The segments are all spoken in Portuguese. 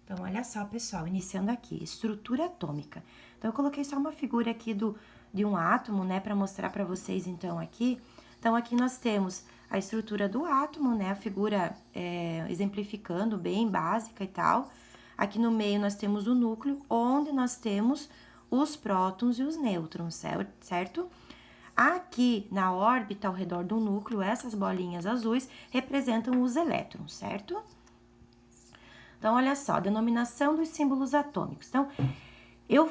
Então, olha só, pessoal, iniciando aqui, estrutura atômica. Então, eu coloquei só uma figura aqui de um átomo, né, para mostrar para vocês, então, aqui. Então, aqui nós temos a estrutura do átomo, né, a figura exemplificando, bem básica e tal. Aqui no meio nós temos o núcleo, onde nós temos os prótons e os nêutrons, certo? Aqui na órbita ao redor do núcleo, essas bolinhas azuis representam os elétrons, certo? Então, olha só, denominação dos símbolos atômicos. Então,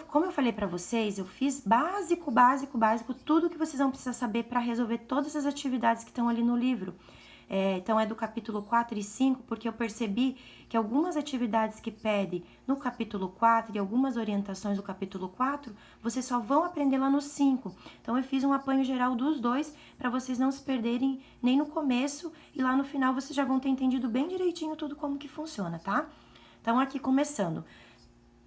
como eu falei para vocês, eu fiz básico, tudo que vocês vão precisar saber para resolver todas as atividades que estão ali no livro. Então, é do capítulo 4 e 5, porque eu percebi que algumas atividades que pedem no capítulo 4 e algumas orientações do capítulo 4, vocês só vão aprender lá no 5. Então, eu fiz um apanho geral dos dois, para vocês não se perderem nem no começo, e lá no final vocês já vão ter entendido bem direitinho tudo como que funciona, tá? Então, aqui começando.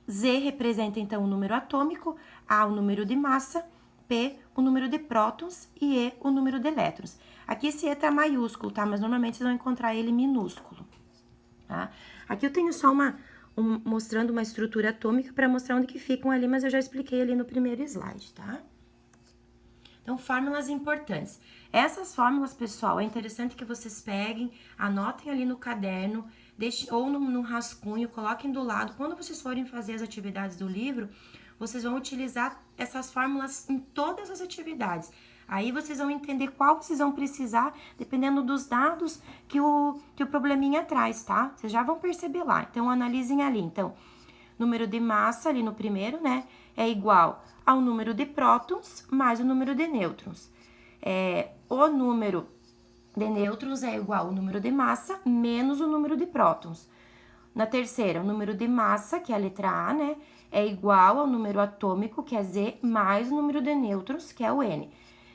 Z representa, então, o número atômico, A, o número de massa, P, o número de prótons e E, o número de elétrons. Aqui esse E tá maiúsculo, tá? Mas normalmente vocês vão encontrar ele minúsculo, tá? Aqui eu tenho só mostrando uma estrutura atômica para mostrar onde que ficam ali, mas eu já expliquei ali no primeiro slide, tá? Então, fórmulas importantes. Essas fórmulas, pessoal, é interessante que vocês peguem, anotem ali no caderno, ou no rascunho, coloquem do lado. Quando vocês forem fazer as atividades do livro, vocês vão utilizar essas fórmulas em todas as atividades. Aí vocês vão entender qual vocês vão precisar, dependendo dos dados que o probleminha traz, tá? Vocês já vão perceber lá. Então, analisem ali. Então, número de massa ali no primeiro, né, é igual ao número de prótons mais o número de nêutrons. O número de nêutrons é igual ao número de massa menos o número de prótons. Na terceira, o número de massa, que é a letra A, né, é igual ao número atômico, que é Z, mais o número de nêutrons, que é o N.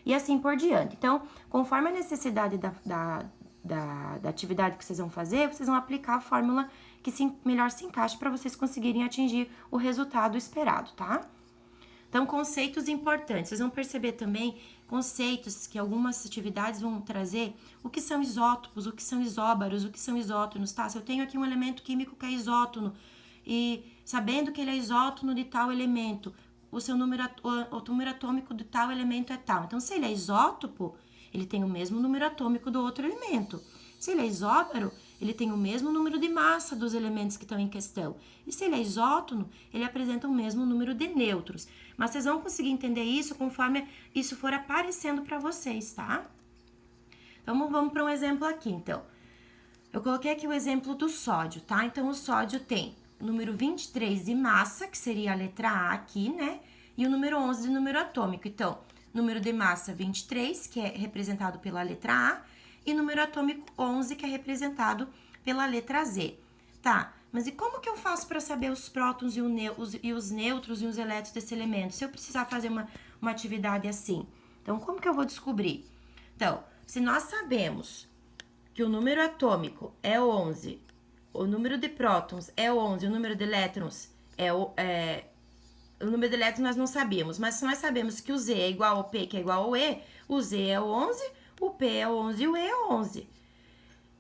E assim por diante. Então, conforme a necessidade da atividade que vocês vão fazer, vocês vão aplicar a fórmula que melhor se encaixe para vocês conseguirem atingir o resultado esperado, tá? Então, conceitos importantes. Vocês vão perceber também conceitos que algumas atividades vão trazer. O que são isótopos, o que são isóbaros, o que são isótonos, tá? Se eu tenho aqui um elemento químico que é isótono, e sabendo que ele é isótono de tal elemento, o número atômico de tal elemento é tal. Então, se ele é isótopo, ele tem o mesmo número atômico do outro elemento. Se ele é isóbaro, ele tem o mesmo número de massa dos elementos que estão em questão. E se ele é isótono, ele apresenta o mesmo número de nêutrons. Mas vocês vão conseguir entender isso conforme isso for aparecendo para vocês, tá? Então, vamos para um exemplo aqui, então. Eu coloquei aqui o exemplo do sódio, tá? Então, o sódio tem o número 23 de massa, que seria a letra A aqui, né? E o número 11 de número atômico. Então, número de massa 23, que é representado pela letra A, e número atômico 11, que é representado pela letra Z. Tá, mas e como que eu faço para saber os prótons e os nêutrons e os elétrons desse elemento? Se eu precisar fazer uma atividade assim. Então, como que eu vou descobrir? Então, se nós sabemos que o número atômico é 11, o número de prótons é 11, o número de elétrons o número de elétrons nós não sabíamos, mas se nós sabemos que o Z é igual ao P, que é igual ao E, o Z é o 11, o P é o 11 e o E é o 11.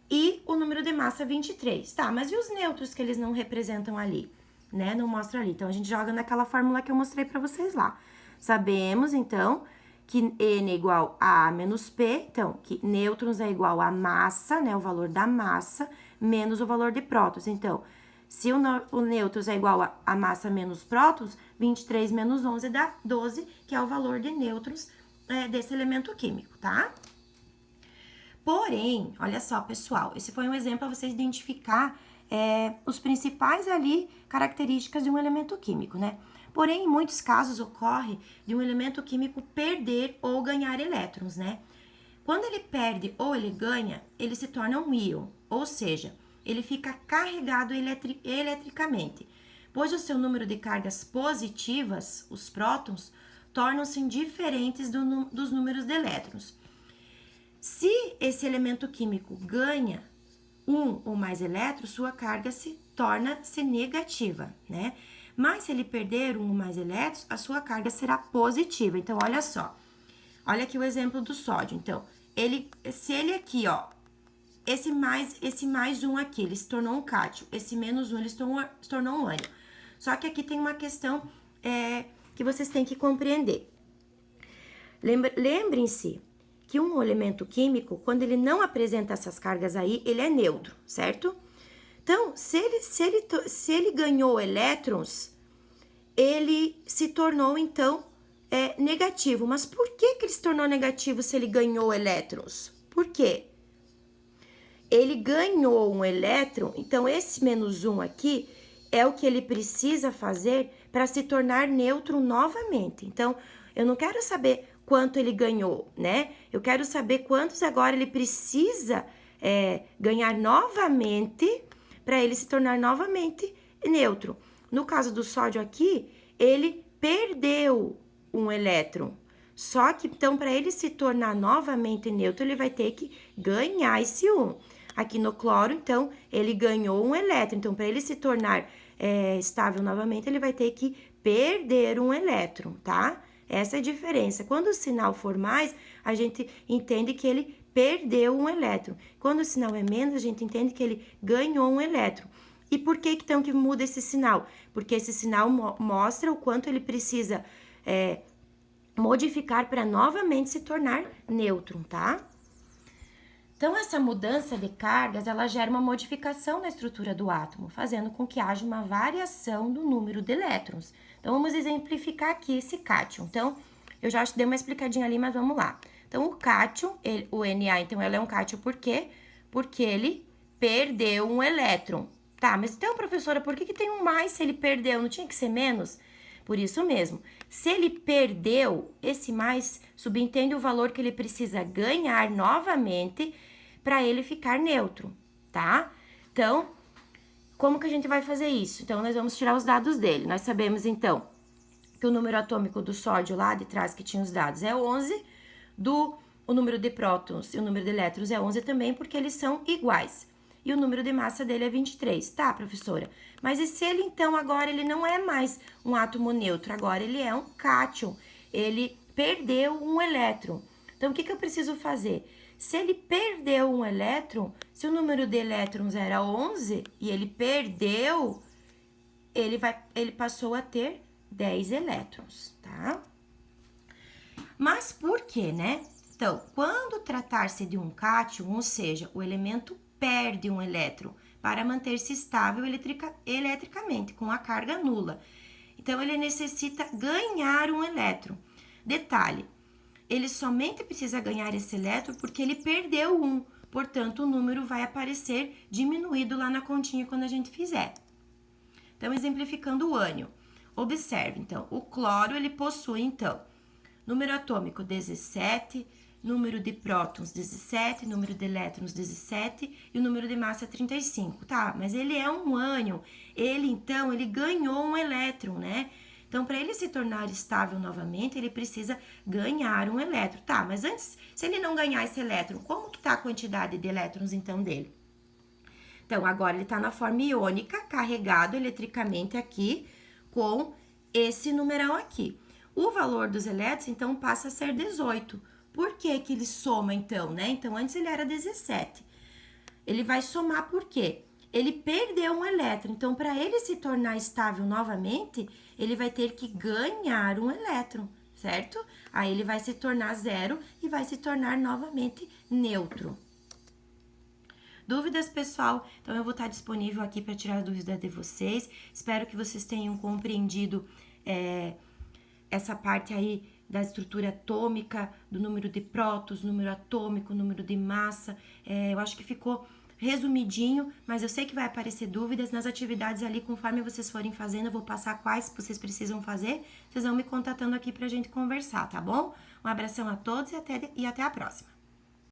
E o número de massa é 23. Tá, mas e os nêutrons que eles não representam ali? Né? Não mostra ali. Então, a gente joga naquela fórmula que eu mostrei para vocês lá. Sabemos, então, que N é igual a menos P. Então, que nêutrons é igual a massa, né? O valor da massa, menos o valor de prótons. Então, se o nêutrons é igual a massa menos prótons, 23 menos 11 dá 12, que é o valor de nêutrons desse elemento químico, tá? Porém, olha só, pessoal, esse foi um exemplo para você identificar os principais ali características de um elemento químico, né? Porém, em muitos casos ocorre de um elemento químico perder ou ganhar elétrons, né? Quando ele perde ou ele ganha, ele se torna um íon, ou seja, ele fica carregado eletricamente, pois o seu número de cargas positivas, os prótons, tornam-se diferentes dos números de elétrons. Se esse elemento químico ganha um ou mais elétrons, sua carga se torna-se negativa, né? Mas se ele perder um ou mais elétrons, a sua carga será positiva. Então, olha só. Olha aqui o exemplo do sódio. Então, se ele aqui, ó, esse mais um aqui, ele se tornou um cátion. Esse menos um, ele se tornou um ânion. Só que aqui tem uma questão que vocês têm que compreender. Lembrem-se que um elemento químico, quando ele não apresenta essas cargas aí, ele é neutro, certo? Então, se ele ganhou elétrons, ele se tornou, então, negativo. Mas por que ele se tornou negativo se ele ganhou elétrons? Por quê? Ele ganhou um elétron, então esse menos um aqui é o que ele precisa fazer para se tornar neutro novamente. Então, eu não quero saber quanto ele ganhou, né? Eu quero saber quantos agora ele precisa ganhar novamente para ele se tornar novamente neutro. No caso do sódio aqui, ele perdeu um elétron. Só que, então, para ele se tornar novamente neutro, ele vai ter que ganhar esse 1. Aqui no cloro, então, ele ganhou um elétron. Então, para ele se tornar estável novamente, ele vai ter que perder um elétron, tá? Essa é a diferença. Quando o sinal for mais, a gente entende que ele perdeu um elétron. Quando o sinal é menos, a gente entende que ele ganhou um elétron. E por que então que muda esse sinal? Porque esse sinal mostra o quanto ele precisa modificar para novamente se tornar nêutron, tá? Então, essa mudança de cargas, ela gera uma modificação na estrutura do átomo, fazendo com que haja uma variação do número de elétrons. Então, vamos exemplificar aqui esse cátion. Então, eu já dei uma explicadinha ali, mas vamos lá. Então, o cátion, o Na, então, ela é um cátion por quê? Porque ele perdeu um elétron. Tá, mas então, professora, por que tem um mais se ele perdeu? Não tinha que ser menos? Por isso mesmo, se ele perdeu, esse mais subentende o valor que ele precisa ganhar novamente para ele ficar neutro, tá? Então, como que a gente vai fazer isso? Então, nós vamos tirar os dados dele. Nós sabemos, então, que o número atômico do sódio lá de trás que tinha os dados é 11, o número de prótons e o número de elétrons é 11 também, porque eles são iguais. E o número de massa dele é 23. Tá, professora? Mas e se ele, então, agora ele não é mais um átomo neutro, agora ele é um cátion. Ele perdeu um elétron. Então, o que eu preciso fazer? Se ele perdeu um elétron, se o número de elétrons era 11 e ele perdeu, ele passou a ter 10 elétrons, tá? Mas por quê, né? Então, quando tratar-se de um cátion, ou seja, o elemento perde um elétron para manter-se estável eletricamente, com a carga nula. Então, ele necessita ganhar um elétron. Detalhe, ele somente precisa ganhar esse elétron porque ele perdeu um. Portanto, o número vai aparecer diminuído lá na continha quando a gente fizer. Então, exemplificando o ânion. Observe, então, o cloro, ele possui, então, número atômico 17, número de prótons 17, número de elétrons 17 e o número de massa 35, tá? Mas ele é um ânion, então, ele ganhou um elétron, né? Então, para ele se tornar estável novamente, ele precisa ganhar um elétron, tá? Mas antes, se ele não ganhar esse elétron, como que tá a quantidade de elétrons, então, dele? Então, agora ele tá na forma iônica, carregado eletricamente aqui com esse numeral aqui. O valor dos elétrons, então, passa a ser 18. Por que que ele soma, então, né? Então, antes ele era 17. Ele vai somar por quê? Ele perdeu um elétron. Então, para ele se tornar estável novamente, ele vai ter que ganhar um elétron, certo? Aí ele vai se tornar zero e vai se tornar novamente neutro. Dúvidas, pessoal? Então, eu vou estar disponível aqui para tirar as dúvidas de vocês. Espero que vocês tenham compreendido essa parte aí da estrutura atômica, do número de prótons, número atômico, número de massa. Eu acho que ficou resumidinho, mas eu sei que vai aparecer dúvidas nas atividades ali, conforme vocês forem fazendo, eu vou passar quais vocês precisam fazer. Vocês vão me contatando aqui pra gente conversar, tá bom? Um abração a todos e até a próxima.